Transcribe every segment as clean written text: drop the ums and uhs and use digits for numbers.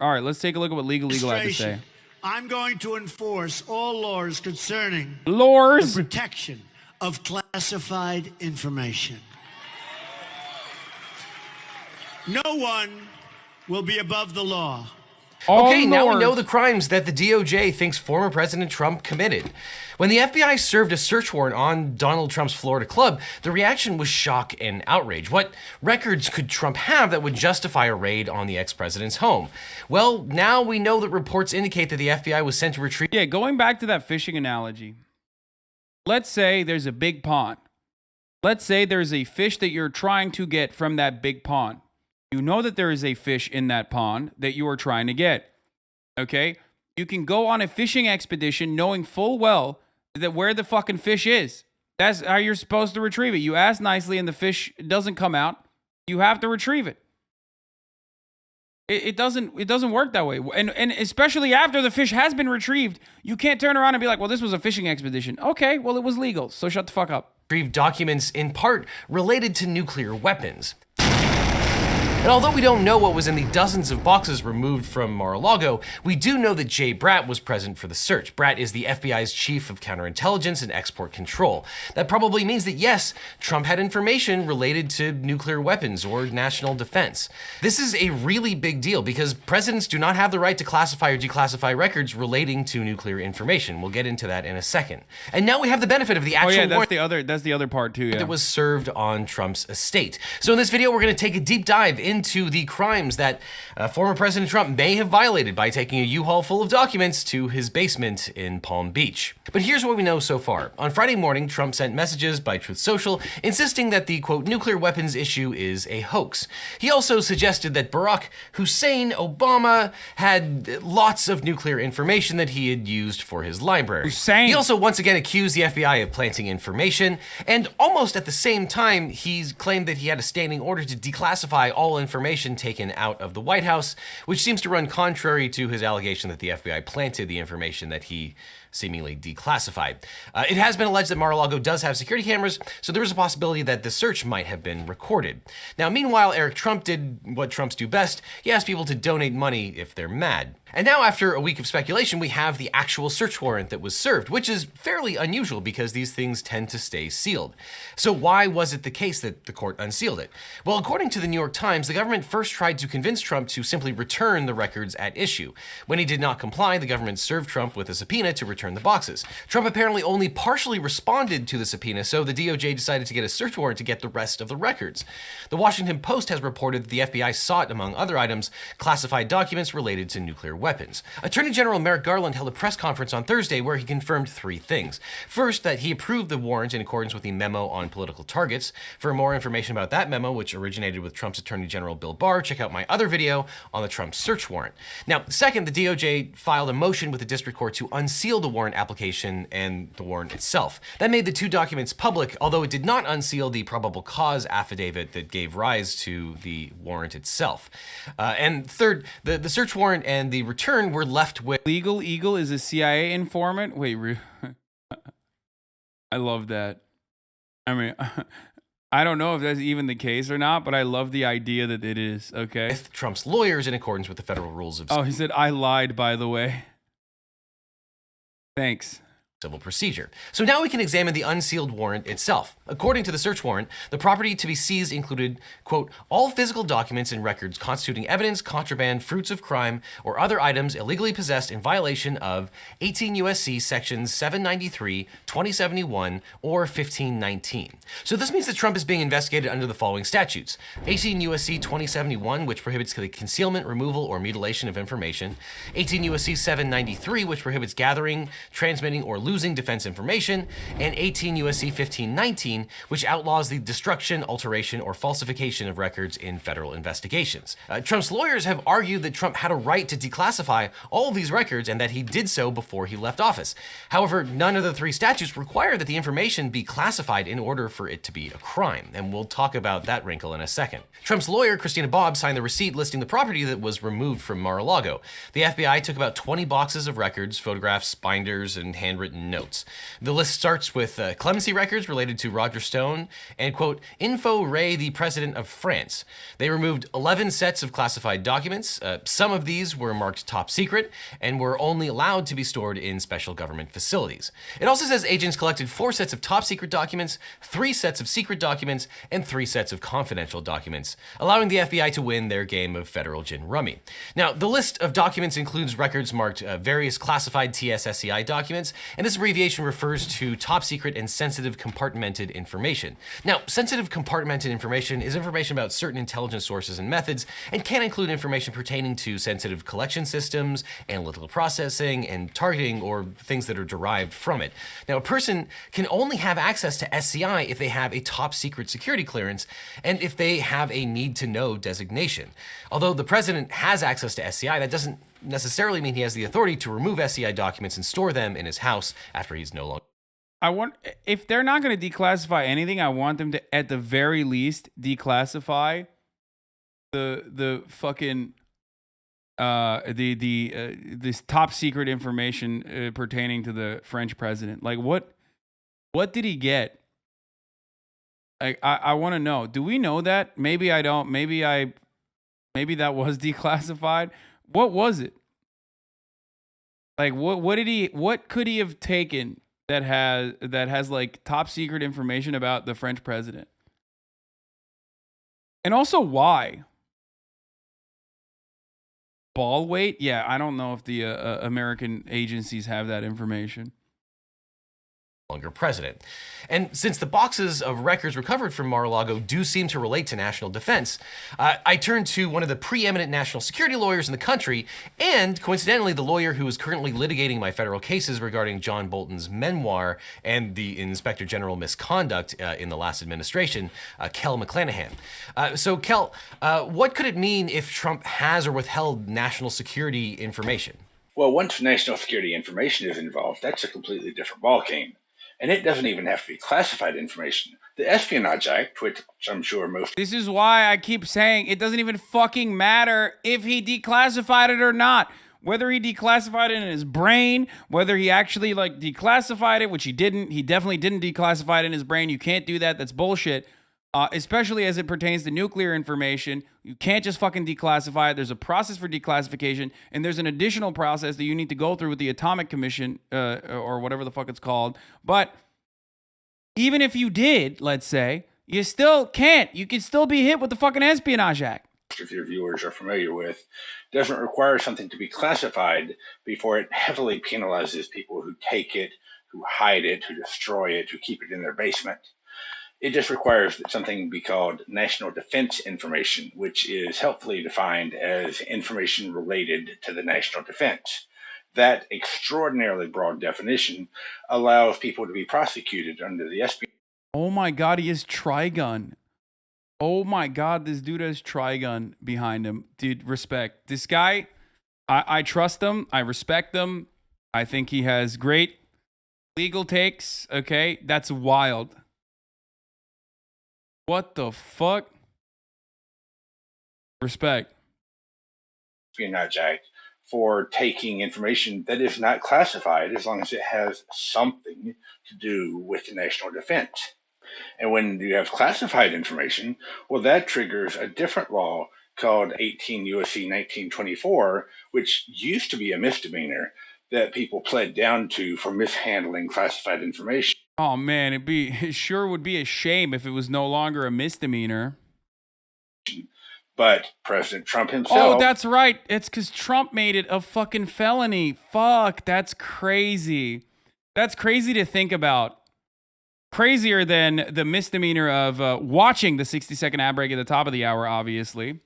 All right, let's take a look at what LegalEagle had to say. I'm going to enforce all laws concerning the protection of classified information. No one will be above the law. Okay, now we know the crimes that the DOJ thinks former President Trump committed. When the FBI served a search warrant on Donald Trump's Florida club, the reaction was shock and outrage. What records could Trump have that would justify a raid on the ex-president's home? Well, now we know that reports indicate that the FBI was sent to retrieve... Yeah, going back to that fishing analogy. Let's say there's a big pond. Let's say there's a fish that you're trying to get from that big pond. You know that there is a fish in that pond that you are trying to get, okay? You can go on a fishing expedition knowing full well that where the fucking fish is. That's how you're supposed to retrieve it. You ask nicely and the fish doesn't come out. You have to retrieve it. It doesn't work that way. And especially after the fish has been retrieved, you can't turn around and be like, well, this was a fishing expedition. Okay, well, it was legal, so shut the fuck up. Retrieved documents in part related to nuclear weapons. And although we don't know what was in the dozens of boxes removed from Mar-a-Lago, we do know that Jay Bratt was present for the search. Bratt is the FBI's chief of counterintelligence and export control. That probably means that yes, Trump had information related to nuclear weapons or national defense. This is a really big deal because presidents do not have the right to classify or declassify records relating to nuclear information. We'll get into that in a second. And now we have the benefit of the actual warrant that's the other part too, yeah. That was served on Trump's estate. So in this video, we're going to take a deep dive into the crimes that former President Trump may have violated by taking a U-Haul full of documents to his basement in Palm Beach. But here's what we know so far. On Friday morning, Trump sent messages by Truth Social insisting that the, quote, nuclear weapons issue is a hoax. He also suggested that Barack Hussein Obama had lots of nuclear information that he had used for his library. He also once again accused the FBI of planting information, and almost at the same time, he claimed that he had a standing order to declassify all information taken out of the White House, which seems to run contrary to his allegation that the FBI planted the information that he seemingly declassified. It has been alleged that Mar-a-Lago does have security cameras, so there is a possibility that the search might have been recorded. Now, meanwhile, Eric Trump did what Trumps do best. He asked people to donate money if they're mad. And now, after a week of speculation, we have the actual search warrant that was served, which is fairly unusual because these things tend to stay sealed. So why was it the case that the court unsealed it? Well, according to the New York Times, the government first tried to convince Trump to simply return the records at issue. When he did not comply, the government served Trump with a subpoena to return the boxes. Trump apparently only partially responded to the subpoena, so the DOJ decided to get a search warrant to get the rest of the records. The Washington Post has reported that the FBI sought, among other items, classified documents related to nuclear weapons. Attorney General Merrick Garland held a press conference on Thursday where he confirmed three things. First, that he approved the warrant in accordance with the memo on political targets. For more information about that memo, which originated with Trump's Attorney General Bill Barr, check out my other video on the Trump search warrant. Now, second, the DOJ filed a motion with the district court to unseal the warrant application and the warrant itself. That made the two documents public, although it did not unseal the probable cause affidavit that gave rise to the warrant itself. And third, the search warrant and the return were left with... LegalEagle is a CIA informant? Wait, I love that. I mean, I don't know if that's even the case or not, but I love the idea that it is, okay? With Trump's lawyers in accordance with the federal rules of... Oh, he said, I lied, by the way. Thanks. Civil procedure. So now we can examine the unsealed warrant itself. According to the search warrant, the property to be seized included, quote, all physical documents and records constituting evidence, contraband, fruits of crime, or other items illegally possessed in violation of 18 U.S.C. sections 793, 2071, or 1519. So this means that Trump is being investigated under the following statutes. 18 U.S.C. 2071, which prohibits the concealment, removal, or mutilation of information. 18 U.S.C. 793, which prohibits gathering, transmitting, or losing defense information, and 18 U.S.C. 1519, which outlaws the destruction, alteration, or falsification of records in federal investigations. Trump's lawyers have argued that Trump had a right to declassify all of these records and that he did so before he left office. However, none of the three statutes require that the information be classified in order for it to be a crime, and we'll talk about that wrinkle in a second. Trump's lawyer, Christina Bobb, signed the receipt listing the property that was removed from Mar-a-Lago. The FBI took about 20 boxes of records, photographs, binders, and handwritten notes. The list starts with clemency records related to Roger Stone and, quote, Info Ray, the President of France. They removed 11 sets of classified documents. Some of these were marked top secret and were only allowed to be stored in special government facilities. It also says agents collected 4 sets of top secret documents, 3 sets of secret documents, and 3 sets of confidential documents, allowing the FBI to win their game of federal gin rummy. Now, the list of documents includes records marked various classified TS/SCI documents, and this abbreviation refers to top secret and sensitive compartmented information. Now, sensitive compartmented information is information about certain intelligence sources and methods, and can include information pertaining to sensitive collection systems, analytical processing, and targeting, or things that are derived from it. Now, a person can only have access to SCI if they have a top secret security clearance, and if they have a need to know designation. Although the president has access to SCI, that doesn't necessarily mean he has the authority to remove SCI documents and store them in his house after he's no longer. If they're not going to declassify anything, I want them to, at the very least, declassify the fucking this top secret information pertaining to the French president. Like, what did he get? I want to know. Do we know that? Maybe I don't. Maybe that was declassified. What was it? Like, what could he have taken that has like top secret information about the French president? And also, why? Ball weight? Yeah, I don't know if the American agencies have that information. Longer president. And since the boxes of records recovered from Mar-a-Lago do seem to relate to national defense, I turned to one of the preeminent national security lawyers in the country, and coincidentally the lawyer who is currently litigating my federal cases regarding John Bolton's memoir and the Inspector General misconduct in the last administration, Kel McClanahan. So Kel, what could it mean if Trump has or withheld national security information? Well, once national security information is involved, that's a completely different ballgame. And it doesn't even have to be classified information. The Espionage Act, which I'm sure most... This is why I keep saying it doesn't even fucking matter if he declassified it or not. Whether he declassified it in his brain, whether he actually like declassified it, which he didn't. He definitely didn't declassify it in his brain. You can't do that. That's bullshit. Especially as it pertains to nuclear information. You can't just fucking declassify it. There's a process for declassification, and there's an additional process that you need to go through with the Atomic Commission, or whatever the fuck it's called. But even if you did, let's say, you still can't. You can still be hit with the fucking Espionage Act. If your viewers are familiar with, doesn't require something to be classified before it heavily penalizes people who take it, who hide it, who destroy it, who keep it in their basement. It just requires that something be called national defense information, which is helpfully defined as information related to the national defense. That extraordinarily broad definition allows people to be prosecuted under the espionage. Oh my God, he has Trigun. Oh my God, this dude has Trigun behind him. Dude, respect. This guy, I trust him. I respect him. I think he has great legal takes. Okay, that's wild. What the fuck? Respect. Espionage Act for taking information that is not classified as long as it has something to do with the national defense. And when you have classified information, well, that triggers a different law called 18 U.S.C. 1924, which used to be a misdemeanor that people pled down to for mishandling classified information. Oh man, it sure would be a shame if it was no longer a misdemeanor. But President Trump himself... Oh, that's right. It's because Trump made it a fucking felony. Fuck, that's crazy. That's crazy to think about. Crazier than the misdemeanor of watching the 60-second ad break at the top of the hour, obviously.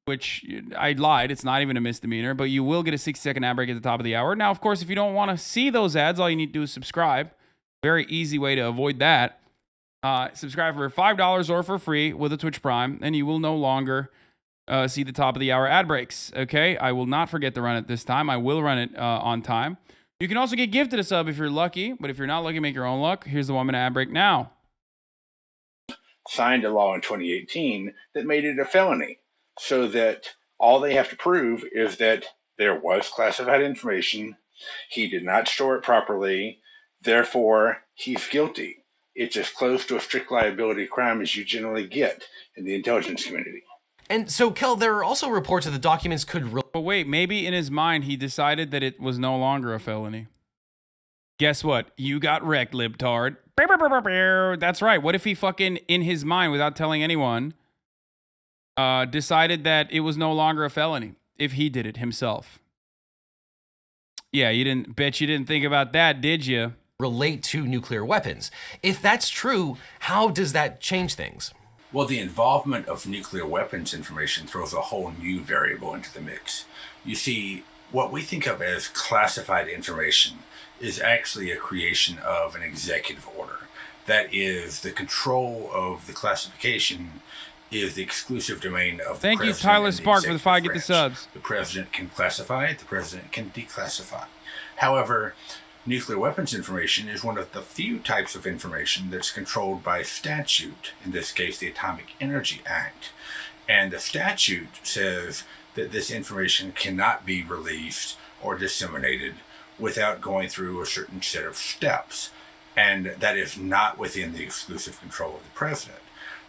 Which I lied. It's not even a misdemeanor, but you will get a 60-second ad break at the top of the hour. Now, of course, if you don't want to see those ads, all you need to do is subscribe. Very easy way to avoid that. Subscribe for $5 or for free with a Twitch Prime, and you will no longer see the top of the hour ad breaks. Okay, I will not forget to run it this time. I will run it on time. You can also get gifted a sub if you're lucky, but if you're not lucky, make your own luck. Here's the 1 minute ad break now. Signed a law in 2018 that made it a felony, so that all they have to prove is that there was classified information He did not store it properly, therefore he's guilty. It's as close to a strict liability crime as you generally get in the intelligence community. And so, Kel, there are also reports that the documents could... But wait, maybe in his mind he decided that it was no longer a felony. Guess what? You got wrecked, libtard. That's right. What if he fucking, in his mind, without telling anyone, decided that it was no longer a felony if he did it himself? Yeah, you didn't think about that, did you? Relate to nuclear weapons. If that's true, how does that change things? Well, the involvement of nuclear weapons information throws a whole new variable into the mix. You see, what we think of as classified information is actually a creation of an executive order. That is, the control of the classification is the exclusive domain of the Thank you, president Tyler and the Spark, for the executive 5 get the branch. subs. The president can classify it, the president can declassify. However, nuclear weapons information is one of the few types of information that's controlled by statute, in this case, the Atomic Energy Act. And the statute says that this information cannot be released or disseminated without going through a certain set of steps. And that is not within the exclusive control of the president.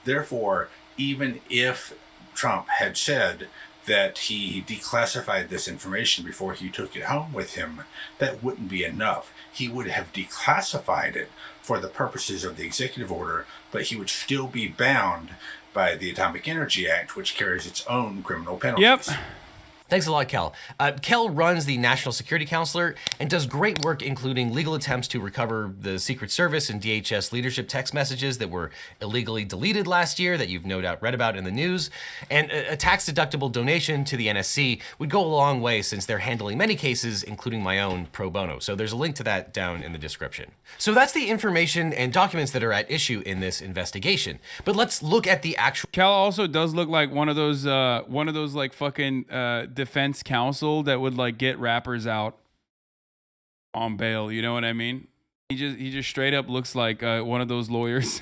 Therefore, even if Trump had said that he declassified this information before he took it home with him, that wouldn't be enough. He would have declassified it for the purposes of the executive order, but he would still be bound by the Atomic Energy Act, which carries its own criminal penalties. Yep. Thanks a lot, Kel. Kel runs the National Security Counselor and does great work, including legal attempts to recover the Secret Service and DHS leadership text messages that were illegally deleted last year that you've no doubt read about in the news. And a tax-deductible donation to the NSC would go a long way since they're handling many cases, including my own, pro bono. So there's a link to that down in the description. So that's the information and documents that are at issue in this investigation. But let's look at the actual... Cal also does look like one of those like fucking defense counsel that would like get rappers out on bail. You know what I mean? He just straight up looks like one of those lawyers.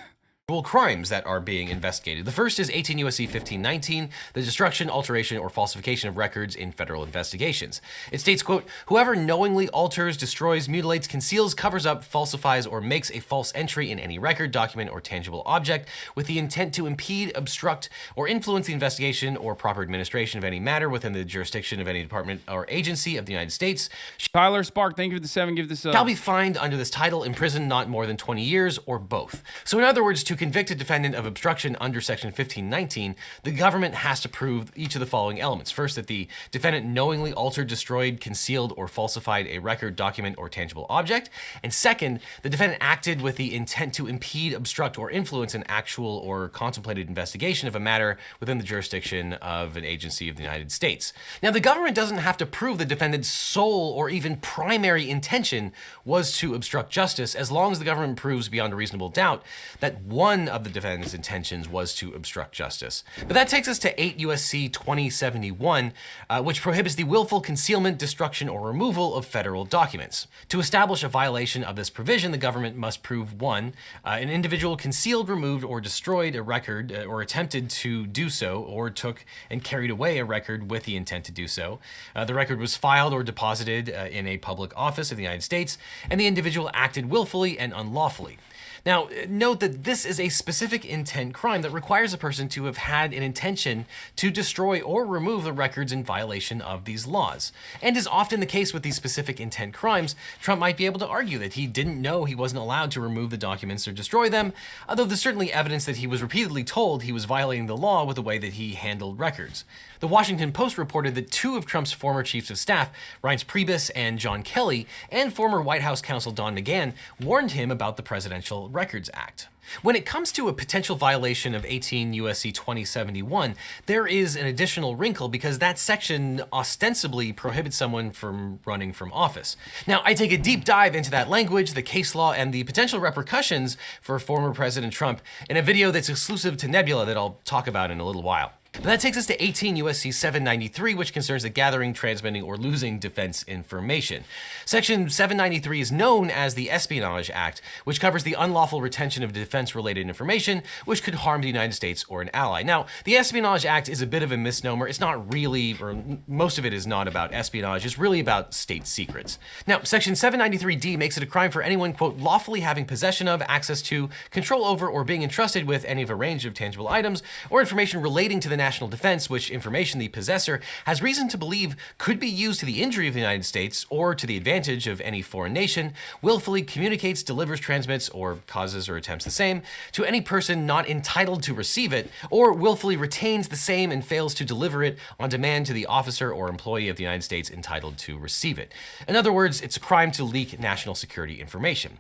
Crimes that are being investigated. The first is 18 U.S.C. 1519, the destruction, alteration, or falsification of records in federal investigations. It states, quote, whoever knowingly alters, destroys, mutilates, conceals, covers up, falsifies, or makes a false entry in any record, document, or tangible object with the intent to impede, obstruct, or influence the investigation or proper administration of any matter within the jurisdiction of any department or agency of the United States. Tyler Spark, thank you for the 7, give this up. Shall be fined under this title, imprisoned not more than 20 years, or both. So in other words, to convict a defendant of obstruction under Section 1519, the government has to prove each of the following elements. First, that the defendant knowingly altered, destroyed, concealed, or falsified a record, document, or tangible object. And second, the defendant acted with the intent to impede, obstruct, or influence an actual or contemplated investigation of a matter within the jurisdiction of an agency of the United States. Now, the government doesn't have to prove the defendant's sole or even primary intention was to obstruct justice, as long as the government proves beyond a reasonable doubt that one of the defendant's intentions was to obstruct justice. But that takes us to 8 U.S.C. 2071, which prohibits the willful concealment, destruction, or removal of federal documents. To establish a violation of this provision, the government must prove 1, an individual concealed, removed, or destroyed a record, or attempted to do so, or took and carried away a record with the intent to do so. The record was filed or deposited in a public office of the United States, and the individual acted willfully and unlawfully. Now, note that this is a specific intent crime that requires a person to have had an intention to destroy or remove the records in violation of these laws. And is often the case with these specific intent crimes, Trump might be able to argue that he didn't know he wasn't allowed to remove the documents or destroy them, although there's certainly evidence that he was repeatedly told he was violating the law with the way that he handled records. The Washington Post reported that 2 of Trump's former chiefs of staff, Reince Priebus and John Kelly, and former White House counsel Don McGahn, warned him about the Presidential Records Act. When it comes to a potential violation of 18 U.S.C. 2071, there is an additional wrinkle because that section ostensibly prohibits someone from running from office. Now, I take a deep dive into that language, the case law, and the potential repercussions for former President Trump in a video that's exclusive to Nebula that I'll talk about in a little while. That takes us to 18 U.S.C. 793, which concerns the gathering, transmitting, or losing defense information. Section 793 is known as the Espionage Act, which covers the unlawful retention of defense-related information, which could harm the United States or an ally. Now, the Espionage Act is a bit of a misnomer. It's not really, or most of it is not about espionage. It's really about state secrets. Now, Section 793D makes it a crime for anyone, quote, lawfully having possession of, access to, control over, or being entrusted with any of a range of tangible items or information relating to the national defense, which information the possessor has reason to believe could be used to the injury of the United States or to the advantage of any foreign nation, willfully communicates, delivers, transmits, or causes or attempts the same to any person not entitled to receive it, or willfully retains the same and fails to deliver it on demand to the officer or employee of the United States entitled to receive it. In other words, it's a crime to leak national security information.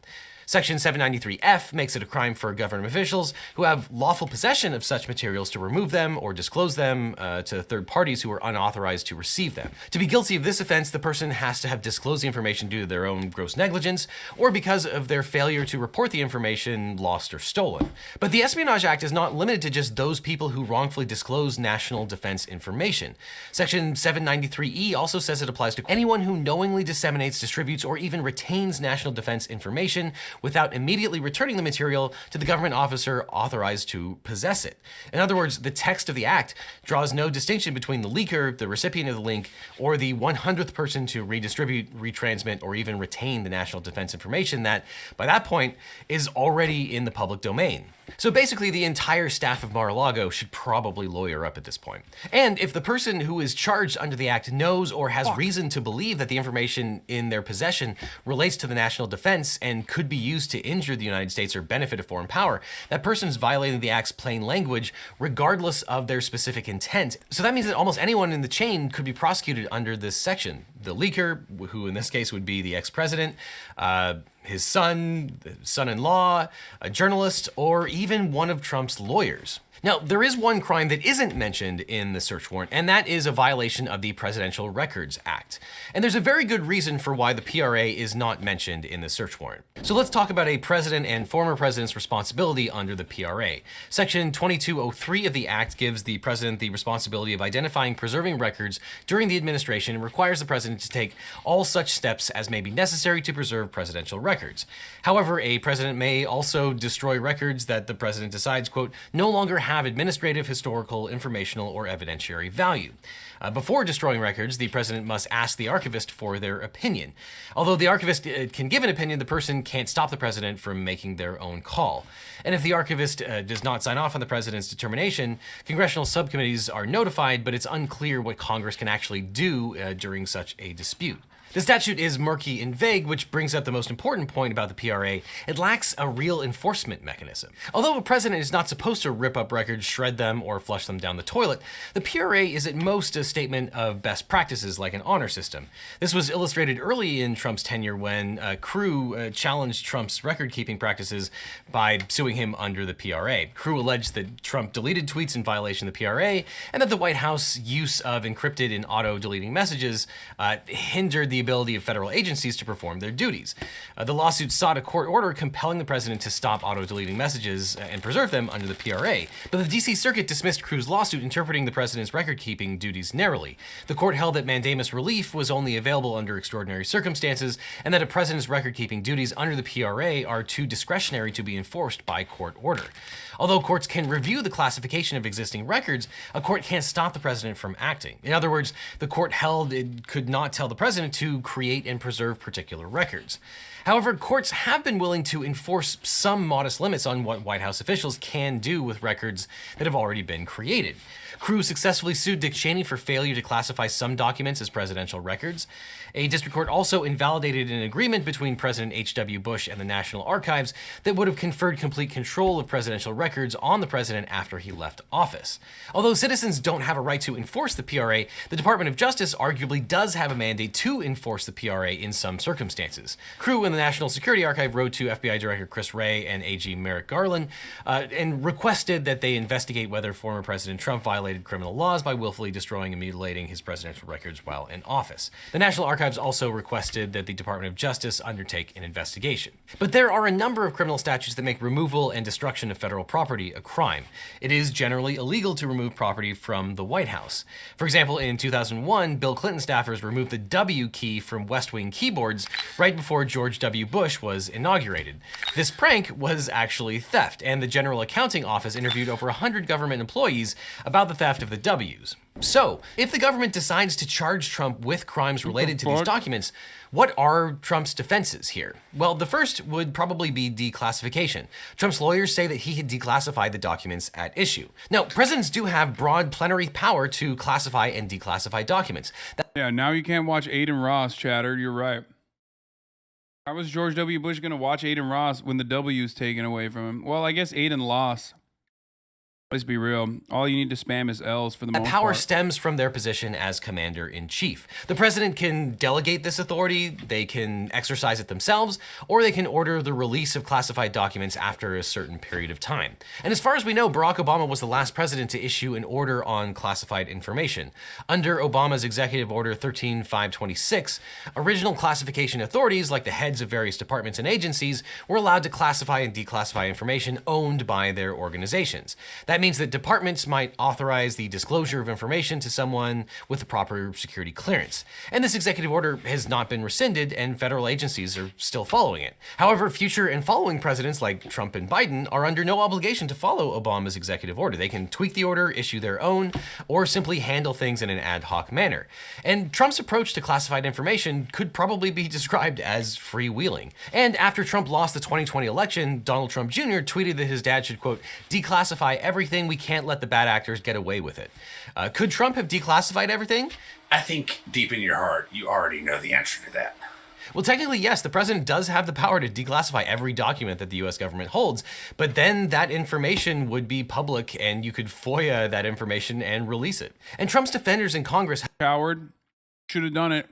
Section 793F makes it a crime for government officials who have lawful possession of such materials to remove them or disclose them to third parties who are unauthorized to receive them. To be guilty of this offense, the person has to have disclosed the information due to their own gross negligence or because of their failure to report the information lost or stolen. But the Espionage Act is not limited to just those people who wrongfully disclose national defense information. Section 793E also says it applies to anyone who knowingly disseminates, distributes, or even retains national defense information without immediately returning the material to the government officer authorized to possess it. In other words, the text of the act draws no distinction between the leaker, the recipient of the link, or the 100th person to redistribute, retransmit, or even retain the national defense information that, by that point, is already in the public domain. So basically, the entire staff of Mar-a-Lago should probably lawyer up at this point. And if the person who is charged under the act knows or has reason to believe that the information in their possession relates to the national defense and could be used to injure the United States or benefit a foreign power, that person is violating the act's plain language regardless of their specific intent. So that means that almost anyone in the chain could be prosecuted under this section. The leaker, who in this case would be the ex-president, his son, son-in-law, a journalist, or even one of Trump's lawyers. Now, there is one crime that isn't mentioned in the search warrant, and that is a violation of the Presidential Records Act. And there's a very good reason for why the PRA is not mentioned in the search warrant. So let's talk about a president and former president's responsibility under the PRA. Section 2203 of the Act gives the president the responsibility of identifying, preserving records during the administration and requires the president to take all such steps as may be necessary to preserve presidential records. However, a president may also destroy records that the president decides, quote, no longer have administrative, historical, informational, or evidentiary value. Before destroying records, the president must ask the archivist for their opinion. Although the archivist can give an opinion, the person can't stop the president from making their own call. And if the archivist does not sign off on the president's determination, congressional subcommittees are notified, but it's unclear what Congress can actually do during such a dispute. The statute is murky and vague, which brings up the most important point about the PRA. It lacks a real enforcement mechanism. Although a president is not supposed to rip up records, shred them, or flush them down the toilet, the PRA is at most a statement of best practices like an honor system. This was illustrated early in Trump's tenure when Crew challenged Trump's record-keeping practices by suing him under the PRA. Crew alleged that Trump deleted tweets in violation of the PRA and that the White House use of encrypted and auto-deleting messages hindered the ability of federal agencies to perform their duties. The lawsuit sought a court order compelling the president to stop auto-deleting messages and preserve them under the PRA, but the D.C. Circuit dismissed Crew's lawsuit, interpreting the president's record-keeping duties narrowly. The court held that mandamus relief was only available under extraordinary circumstances, and that a president's record-keeping duties under the PRA are too discretionary to be enforced by court order. Although courts can review the classification of existing records, a court can't stop the president from acting. In other words, the court held it could not tell the president to create and preserve particular records. However, courts have been willing to enforce some modest limits on what White House officials can do with records that have already been created. Crew successfully sued Dick Cheney for failure to classify some documents as presidential records. A district court also invalidated an agreement between President H.W. Bush and the National Archives that would have conferred complete control of presidential records on the president after he left office. Although citizens don't have a right to enforce the PRA, the Department of Justice arguably does have a mandate to enforce the PRA in some circumstances. Crew in the National Security Archive wrote to FBI Director Chris Wray and AG Merrick Garland and requested that they investigate whether former President Trump violated criminal laws by willfully destroying and mutilating his presidential records while in office. The National Archives also requested that the Department of Justice undertake an investigation. But there are a number of criminal statutes that make removal and destruction of federal property a crime. It is generally illegal to remove property from the White House. For example, in 2001, Bill Clinton staffers removed the W key from West Wing keyboards right before George W. Bush was inaugurated. This prank was actually theft, and the General Accounting Office interviewed over 100 government employees about the theft of the W's. So, if the government decides to charge Trump with crimes related to these documents, what are Trump's defenses here? Well, the first would probably be declassification. Trump's lawyers say that he had declassified the documents at issue. Now, presidents do have broad plenary power to classify and declassify documents. Yeah, now you can't watch Aiden Ross, chatter. You're right. How was George W. Bush going to watch Aiden Ross when the W's taken away from him? Well, I guess Aiden lost. Let's be real. All you need to spam is L's for the most part. That power stems from their position as commander-in-chief. The president can delegate this authority, they can exercise it themselves, or they can order the release of classified documents after a certain period of time. And as far as we know, Barack Obama was the last president to issue an order on classified information. Under Obama's Executive Order 13526, original classification authorities, like the heads of various departments and agencies, were allowed to classify and declassify information owned by their organizations. That means that departments might authorize the disclosure of information to someone with the proper security clearance. And this executive order has not been rescinded, and federal agencies are still following it. However, future and following presidents like Trump and Biden are under no obligation to follow Obama's executive order. They can tweak the order, issue their own, or simply handle things in an ad hoc manner. And Trump's approach to classified information could probably be described as freewheeling. And after Trump lost the 2020 election, Donald Trump Jr. tweeted that his dad should, quote, declassify everything. We can't let the bad actors get away with it. Could Trump have declassified everything? I think deep in your heart, you already know the answer to that. Well, technically, yes, the president does have the power to declassify every document that the U.S. government holds, but then that information would be public and you could FOIA that information and release it. And Trump's defenders in Congress Coward. Should have done it.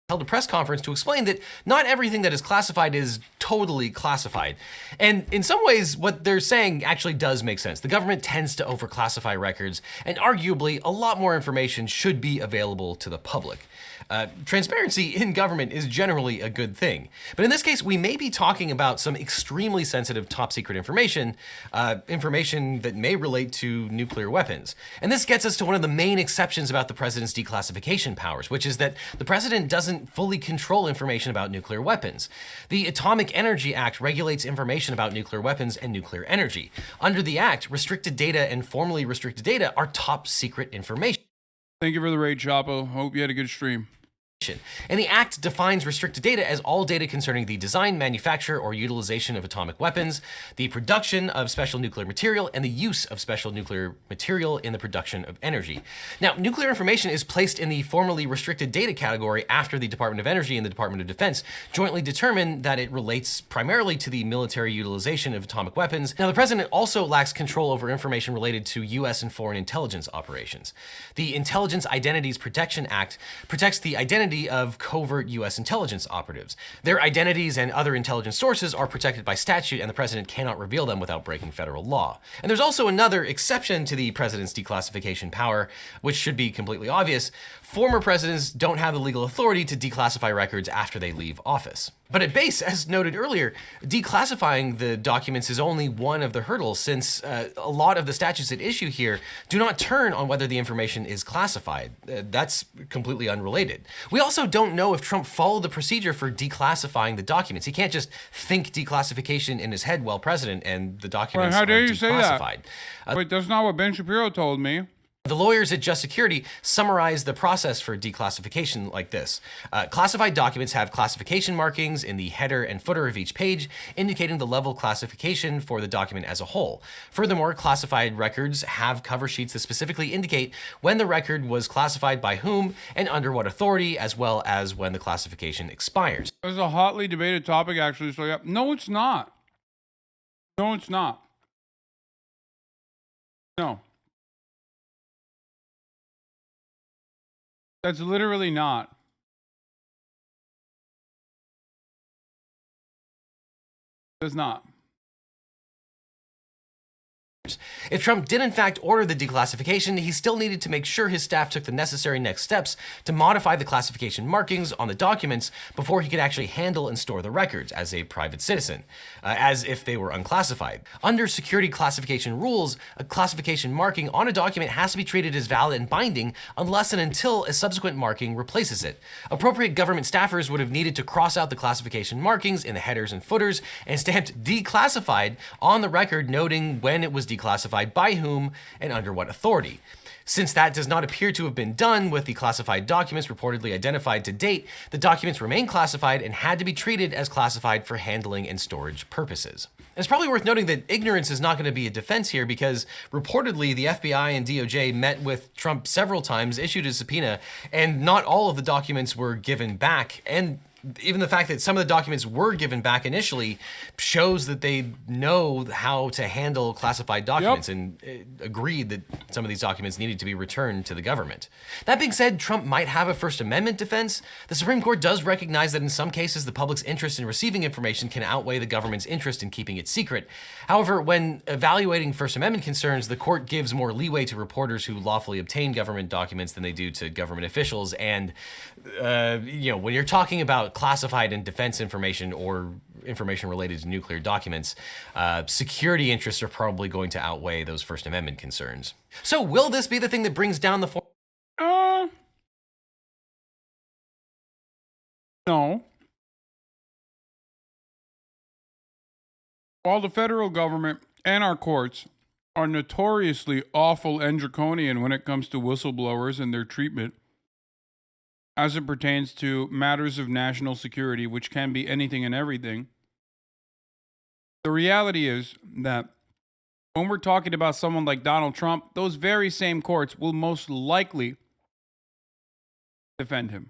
held a press conference to explain that not everything that is classified is totally classified. And in some ways, what they're saying actually does make sense. The government tends to overclassify records, and arguably, a lot more information should be available to the public. Transparency in government is generally a good thing. But in this case, we may be talking about some extremely sensitive top secret information, information that may relate to nuclear weapons. And this gets us to one of the main exceptions about the president's declassification powers, which is that the president doesn't fully control information about nuclear weapons. The Atomic Energy Act regulates information about nuclear weapons and nuclear energy. Under the act, restricted data and formally restricted data are top secret information. Thank you for the raid, Chapo. Hope you had a good stream. And the Act defines restricted data as all data concerning the design, manufacture, or utilization of atomic weapons, the production of special nuclear material, and the use of special nuclear material in the production of energy. Now, nuclear information is placed in the formally restricted data category after the Department of Energy and the Department of Defense jointly determine that it relates primarily to the military utilization of atomic weapons. Now, the president also lacks control over information related to U.S. and foreign intelligence operations. The Intelligence Identities Protection Act protects the identity of covert U.S. intelligence operatives. Their identities and other intelligence sources are protected by statute, and the president cannot reveal them without breaking federal law. And there's also another exception to the president's declassification power, which should be completely obvious. Former presidents don't have the legal authority to declassify records after they leave office. But at base, as noted earlier, declassifying the documents is only one of the hurdles, since a lot of the statutes at issue here do not turn on whether the information is classified. That's completely unrelated. We also don't know if Trump followed the procedure for declassifying the documents. He can't just think declassification in his head while president and the documents How are dare you say that? declassified. Wait, that's not what Ben Shapiro told me. The lawyers at Just Security summarize the process for declassification like this. Classified documents have classification markings in the header and footer of each page, indicating the level of classification for the document as a whole. Furthermore, classified records have cover sheets that specifically indicate when the record was classified by whom and under what authority, as well as when the classification expires. This is a hotly debated topic, actually. So, yeah. No, it's not. No, it's not. No. That's literally not. Does not. If Trump did in fact order the declassification, he still needed to make sure his staff took the necessary next steps to modify the classification markings on the documents before he could actually handle and store the records as a private citizen, as if they were unclassified. Under security classification rules, a classification marking on a document has to be treated as valid and binding unless and until a subsequent marking replaces it. Appropriate government staffers would have needed to cross out the classification markings in the headers and footers and stamped declassified on the record, noting when it was declassified, by whom, and under what authority. Since that does not appear to have been done with the classified documents reportedly identified to date, the documents remain classified and had to be treated as classified for handling and storage purposes. It's probably worth noting that ignorance is not going to be a defense here, because reportedly the FBI and DOJ met with Trump several times, issued a subpoena, and not all of the documents were given back. And even the fact that some of the documents were given back initially shows that they know how to handle classified documents and agreed that some of these documents needed to be returned to the government. That being said, Trump might have a First Amendment defense. The Supreme Court does recognize that in some cases the public's interest in receiving information can outweigh the government's interest in keeping it secret. However, when evaluating First Amendment concerns, the court gives more leeway to reporters who lawfully obtain government documents than they do to government officials. And when you're talking about classified and defense information or information related to nuclear documents, security interests are probably going to outweigh those First Amendment concerns. So will this be the thing that brings down the No. While the federal government and our courts are notoriously awful and draconian when it comes to whistleblowers and their treatment, as it pertains to matters of national security, which can be anything and everything, the reality is that when we're talking about someone like Donald Trump, those very same courts will most likely defend him.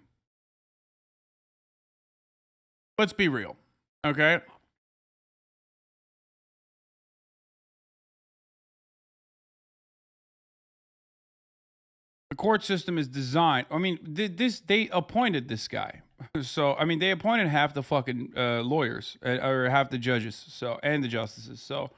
Let's be real, okay? The court system is designed. I mean, they appointed this guy. So, I mean, they appointed half the fucking lawyers or half the judges, and the justices. So,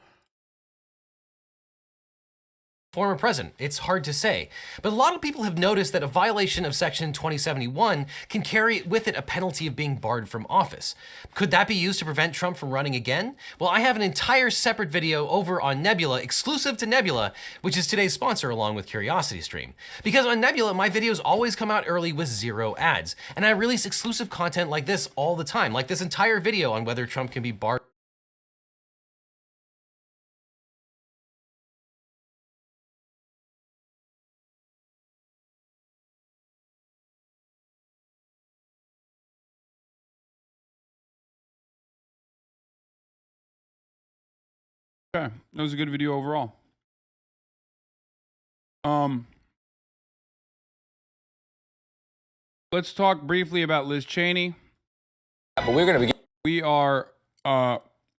former president? It's hard to say. But a lot of people have noticed that a violation of Section 2071 can carry with it a penalty of being barred from office. Could that be used to prevent Trump from running again? Well, I have an entire separate video over on Nebula, exclusive to Nebula, which is today's sponsor along with CuriosityStream. Because on Nebula, my videos always come out early with 0 ads. And I release exclusive content like this all the time, like this entire video on whether Trump can be barred. okay, that was a good video overall. Let's talk briefly about Liz Cheney. But we're going to begin. We are